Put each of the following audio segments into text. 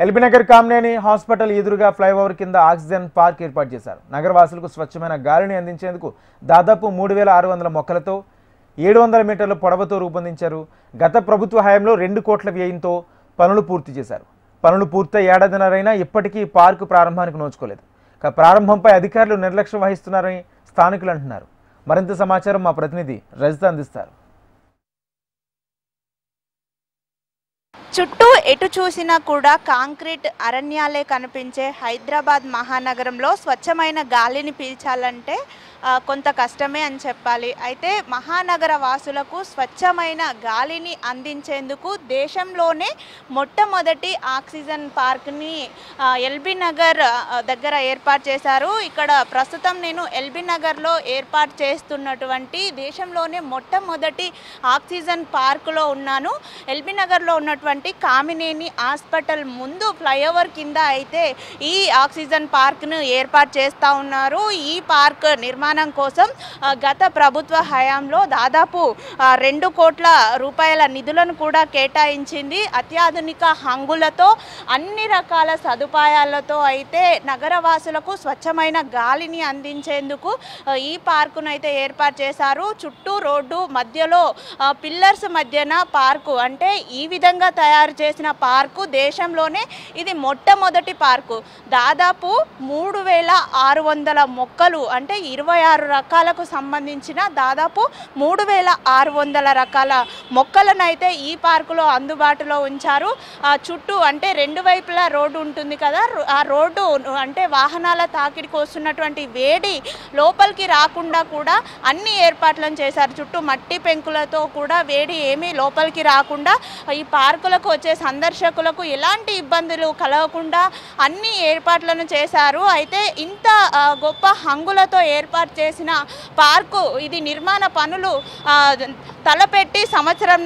LB Nagar Kamineni hospital ఎదురుగా flyover కింద oxygen park ఏర్పాటు చేశారు. నగరవాసులకు స్వచ్ఛమైన గాలిని అందించేందుకు దాదాపు 3600 మొక్కలతో 700 మీటర్ల పొడవుతో రూపొందించారు. గత ప్రభుత్వ హయాంలో 2 కోట్ల వ్యయంతో పనులు పూర్తి చేశారు. పనులు పూర్తయి ఏడాదిన్నరైనా ఇప్పటికీ పార్కు ప్రారంభానికి నోచుకోలేదు. ప్రారంభంపై అధికారులు నిర్లక్ష్యం వహిస్తున్నారని స్థానికులు అంటున్నారు. మరింత సమాచారం మా ప్రతినిధి రజిత అందిస్తారు. చుట్టూ ఎటు చూసినా కూడా కాంక్రీట్ అరణ్యాలే కనిపించే హైదరాబాద్ మహానగరంలో స్వచ్ఛమైన గాలిని పీల్చాలంటే కొంత కష్టమే అని చెప్పాలి. అయితే మహానగర వాసులకు స్వచ్ఛమైన గాలిని అందించేందుకు దేశంలోనే మొట్టమొదటి ఆక్సిజన్ పార్క్ని ఎల్బీ నగర్ దగ్గర ఏర్పాటు చేశారు. ఇక్కడ ప్రస్తుతం నేను ఎల్బీ నగర్లో ఏర్పాటు చేస్తున్నటువంటి దేశంలోనే మొట్టమొదటి ఆక్సిజన్ పార్కులో ఉన్నాను. ఎల్బీ నగర్లో ఉన్నటువంటి కామినేని హాస్పిటల్ ముందు ఫ్లైఓవర్ కింద అయితే ఈ ఆక్సిజన్ పార్క్ను ఏర్పాటు చేస్తూ ఉన్నారు. ఈ పార్క్ నిర్మాణం కోసం గత ప్రభుత్వ హయాంలో దాదాపు 2 కోట్ల రూపాయల నిధులను కూడా కేటాయించింది. అత్యాధునిక హంగులతో అన్ని రకాల సదుపాయాలతో అయితే నగరవాసులకు స్వచ్ఛమైన గాలిని అందించేందుకు ఈ పార్కును అయితే ఏర్పాటు చేశారు. చుట్టూ రోడ్డు మధ్యలో పిల్లర్స్ మధ్యన పార్కు, అంటే ఈ విధంగా తయారు చేసిన పార్కు దేశంలోనే ఇది మొట్టమొదటి పార్కు. దాదాపు 3600 మొక్కలు, అంటే 26 రకాలకు సంబంధించిన దాదాపు 3600 రకాల మొక్కలను అయితే ఈ పార్కులో అందుబాటులో ఉంచారు. చుట్టూ అంటే 2 వైపులా రోడ్డు ఉంటుంది కదా, ఆ రోడ్డు అంటే వాహనాల తాకిడికి వస్తున్నటువంటి వేడి లోపలికి రాకుండా కూడా అన్ని ఏర్పాట్లను చేశారు. చుట్టూ మట్టి పెంకులతో కూడా వేడి ఏమీ లోపలికి రాకుండా ఈ పార్కులకు వచ్చే సందర్శకులకు ఎలాంటి ఇబ్బందులు కలగకుండా అన్ని ఏర్పాట్లను చేశారు. అయితే ఇంత గొప్ప హంగులతో ఏర్పాటు చేసిన పార్కు ఇది నిర్మాణ పనులు తలపెట్టి సంవత్సరం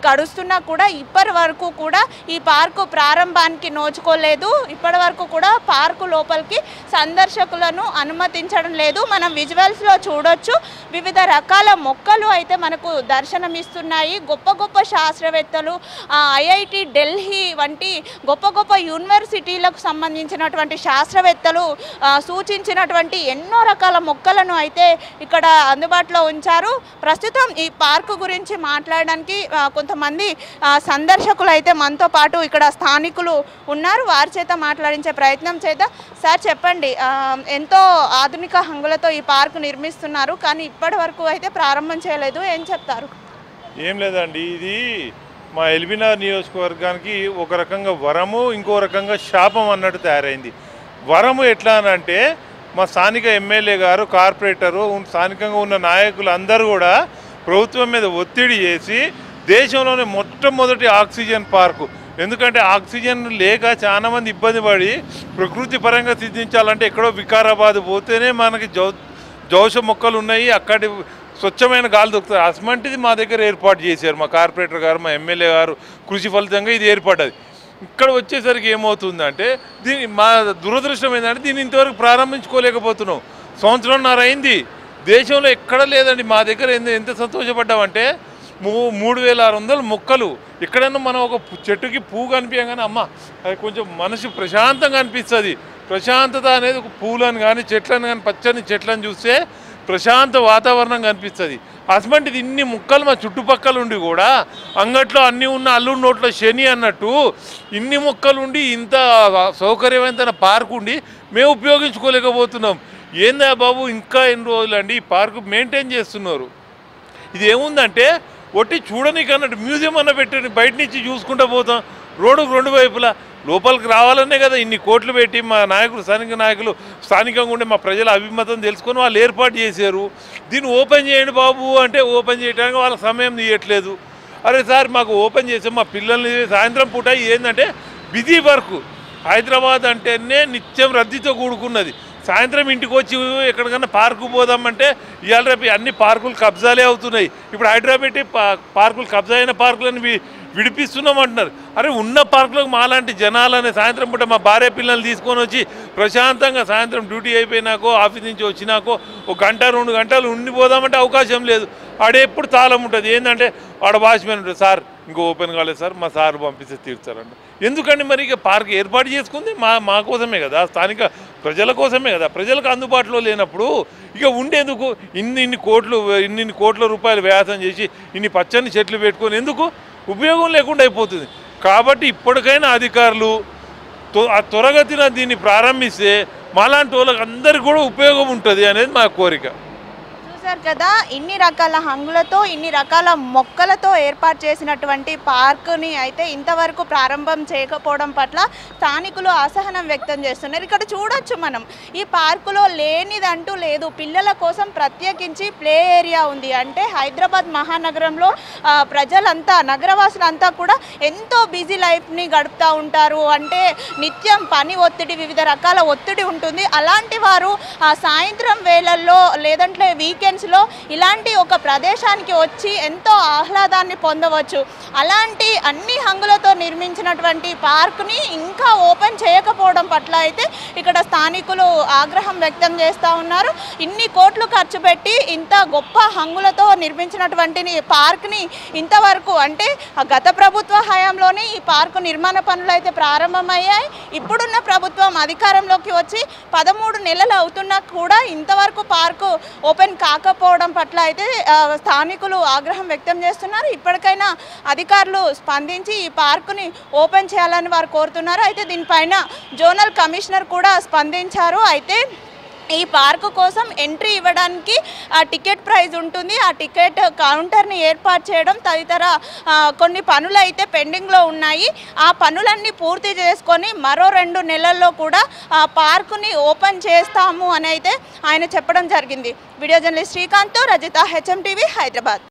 గడుస్తున్నా కూడా ఇప్పటి వరకు కూడా ఈ పార్కు ప్రారంభానికి నోచుకోలేదు. ఇప్పటి వరకు కూడా పార్కు లోపలికి సందర్శకులను అనుమతించడం లేదు. మనం విజువల్స్లో చూడొచ్చు, వివిధ రకాల మొక్కలు అయితే మనకు దర్శనమిస్తున్నాయి. గొప్ప గొప్ప శాస్త్రవేత్తలు, ఐఐటి ఢిల్లీ వంటి గొప్ప గొప్ప యూనివర్సిటీలకు సంబంధించినటువంటి శాస్త్రవేత్తలు సూచించినటువంటి ఎన్నో రకాల మొక్కలను అయితే ఇక్కడ అందుబాటులో ఉంచారు. ప్రస్తుతం ఈ పార్కు గురించి మాట్లాడడానికి కొంతమంది సందర్శకులు అయితే మనతో పాటు ఇక్కడ స్థానికులు ఉన్నారు. వారి చేత మాట్లాడించే ప్రయత్నం చేద్దాం. సార్ చెప్పండి, ఎంతో ఆధునిక హంగులతో ఈ పార్కు నిర్మిస్తున్నారు, కానీ ఇప్పటి వరకు అయితే ప్రారంభం చేయలేదు, ఏం చెప్తారు? ఏం లేదండి, ఇది మా ఎల్బీ నగర్ నియోజకవర్గానికి ఒక రకంగా వరము, ఇంకో రకంగా శాపం అన్నట్టు తయారైంది. వరము ఎట్లా అనంటే మా స్థానిక ఎమ్మెల్యే గారు, కార్పొరేటరు, స్థానికంగా ఉన్న నాయకులు అందరూ కూడా ప్రభుత్వం మీద ఒత్తిడి చేసి దేశంలోనే మొట్టమొదటి ఆక్సిజన్ పార్కు, ఎందుకంటే ఆక్సిజన్ లేక చాలామంది ఇబ్బంది పడి ప్రకృతి పరంగా సిద్ధించాలంటే ఎక్కడో వికారాబాద్ పోతేనే మనకి జౌష మొక్కలు ఉన్నాయి, అక్కడి స్వచ్ఛమైన గాలి దొరుకుతుంది. అసమంటిది మా దగ్గర ఏర్పాటు చేశారు మా కార్పొరేటర్ గారు, మా ఎమ్మెల్యే గారు కృషి ఫలితంగా ఇది ఏర్పడ్డది. ఇక్కడ వచ్చేసరికి ఏమవుతుందంటే మా దురదృష్టం ఏంటంటే దీన్ని ఇంతవరకు ప్రారంభించుకోలేకపోతున్నాం. సంవత్సరంన్నర అయింది, దేశంలో ఎక్కడ లేదండి. మా దగ్గర ఎంత సంతోషపడ్డామంటే 3600 మొక్కలు. ఎక్కడైనా మనం ఒక చెట్టుకి పువ్వు కనిపించగానే అమ్మ అది కొంచెం మనసు ప్రశాంతంగా అనిపిస్తుంది. ప్రశాంతత అనేది ఒక పూలను కానీ చెట్లను కానీ పచ్చని చెట్లను చూస్తే ప్రశాంత వాతావరణం కనిపిస్తుంది. అసమంటిది ఇన్ని మొక్కలు మా చుట్టుపక్కల ఉండి కూడా అంగట్లో అన్నీ ఉన్న అల్లుడి నోట్లో శని అన్నట్టు ఇన్ని మొక్కలు ఉండి ఇంత సౌకర్యవంతమైన పార్కు ఉండి మేము ఉపయోగించుకోలేకపోతున్నాం. ఏందా బాబు, ఇంకా ఎన్ని రోజులండి ఈ పార్కు మెయింటైన్ చేస్తున్నారు? ఇది ఏముందంటే ఒట్టి చూడనీకి అన్నట్టు మ్యూజియం అన్న పెట్టి బయట నుంచి చూసుకుంటూ పోతాం. రోడ్డుకు 2 వైపులా లోపలికి రావాలనే కదా ఇన్ని కోట్లు పెట్టి మా నాయకులు, స్థానిక నాయకులు స్థానికంగా ఉండే మా ప్రజల అభిమతం తెలుసుకొని వాళ్ళు ఏర్పాటు చేశారు. దీన్ని ఓపెన్ చేయండి బాబు అంటే ఓపెన్ చేయడానికి వాళ్ళ సమయం తీయట్లేదు. అరే సార్, మాకు ఓపెన్ చేసాం, మా పిల్లల్ని సాయంత్రం పూట ఏంటంటే బిజీ వర్క్. హైదరాబాద్ అంటేనే నిత్యం రద్దీతో కూడుకున్నది. సాయంత్రం ఇంటికి వచ్చి ఎక్కడికన్నా పార్కు పోదామంటే ఇవాళ రేపు అన్ని పార్కులు కబ్జాలే అవుతున్నాయి. ఇప్పుడు హైదరాబాద్ పార్కులు కబ్జా అయిన పార్కులను విడిపిస్తున్నాం అంటున్నారు. అరే ఉన్న పార్కులకు మాలాంటి జనాలనే సాయంత్రం పూట మా భార్య పిల్లల్ని తీసుకొని వచ్చి ప్రశాంతంగా సాయంత్రం డ్యూటీ అయిపోయినాకో ఆఫీస్ నుంచి వచ్చినాకో 1 గంట 2 గంటలు ఉండిపోదామంటే అవకాశం లేదు. ఆడెప్పుడు తాళం ఉంటుంది. ఏంటంటే ఆడ వాచ్మెన్ ఉంటుంది, సార్ ఇంకో ఓపెన్ కాలేదు సార్, మా సార్ పంపిస్తే తీర్చారంట. ఎందుకండి మరి ఇక పార్క్ ఏర్పాటు చేసుకుంది మా కోసమే కదా, స్థానిక ప్రజల కోసమే కదా. ప్రజలకు అందుబాటులో లేనప్పుడు ఇక ఉండేందుకు ఇన్ని కోట్ల రూపాయలు వ్యయాసం చేసి ఇన్ని పచ్చని చెట్లు పెట్టుకొని ఎందుకు? ఉపయోగం లేకుండా అయిపోతుంది. కాబట్టి ఇప్పటికైనా అధికారులు త్వరగతిన దీన్ని ప్రారంభిస్తే మాలాంటి వాళ్ళకి అందరికీ కూడా ఉపయోగం ఉంటుంది అనేది మా కోరిక. చూశారు కదా, ఇన్ని రకాల హంగులతో ఇన్ని రకాల మొక్కలతో ఏర్పాటు చేసినటువంటి పార్కుని అయితే ఇంతవరకు ప్రారంభం చేయకపోవడం పట్ల స్థానికులు అసహనం వ్యక్తం చేస్తున్నారు. ఇక్కడ చూడొచ్చు మనం, ఈ పార్కులో లేనిదంటూ లేదు. పిల్లల కోసం ప్రత్యేకించి ప్లే ఏరియా ఉంది. అంటే హైదరాబాద్ మహానగరంలో ప్రజలంతా, నగరవాసులంతా కూడా ఎంతో బిజీ లైఫ్ని గడుపుతూ ఉంటారు. అంటే నిత్యం పని ఒత్తిడి, వివిధ రకాల ఒత్తిడి ఉంటుంది. అలాంటి వారు సాయంత్రం వేళల్లో లేదంటే వీకెండ్స్లో ఇలాంటి ఒక ప్రదేశానికి వచ్చి ఎంతో ఆహ్లాదాన్ని పొందవచ్చు. అలాంటి అన్ని హంగులతో నిర్మించినటువంటి పార్క్ని ఇంకా ఓపెన్ చేయకపోవడం పట్ల అయితే ఇక్కడ స్థానికులు ఆగ్రహం వ్యక్తం చేస్తూ ఉన్నారు. ఇన్ని కోట్లు ఖర్చు పెట్టి ఇంత గొప్ప హంగులతో నిర్మించినటువంటి పార్క్ని ఇంతవరకు, అంటే గత ప్రభుత్వ హయాంలోనే ఈ పార్కు నిర్మాణ పనులు అయితే ప్రారంభమయ్యాయి. ఇప్పుడున్న ప్రభుత్వం అధికారంలోకి వచ్చి 13 నెలలు అవుతున్నా కూడా ఇంతవరకు పార్కు ఓపెన్ కాకపోవడం పట్ల అయితే స్థానికులు ఆగ్రహం వ్యక్తం చేస్తున్నారు. ఇప్పటికైనా అధికారులు స్పందించి ఈ పార్కుని ఓపెన్ చేయాలని వారు కోరుతున్నారు. అయితే దీనిపైన జోనల్ కమిషనర్ కూడా స్పందించారు. అయితే ఈ పార్కు కోసం ఎంట్రీ ఇవ్వడానికి టికెట్ ప్రైస్ ఉంటుంది. ఆ టికెట్ కౌంటర్ని ఏర్పాటు చేయడం తదితర కొన్ని పనులు అయితే పెండింగ్లో ఉన్నాయి. ఆ పనులన్నీ పూర్తి చేసుకొని మరో 2 నెలల్లో కూడా ఆ పార్కుని ఓపెన్ చేస్తాము అని అయితే ఆయన చెప్పడం జరిగింది. Video journalist Srikanth, Rajitha, HM TV, Hyderabad.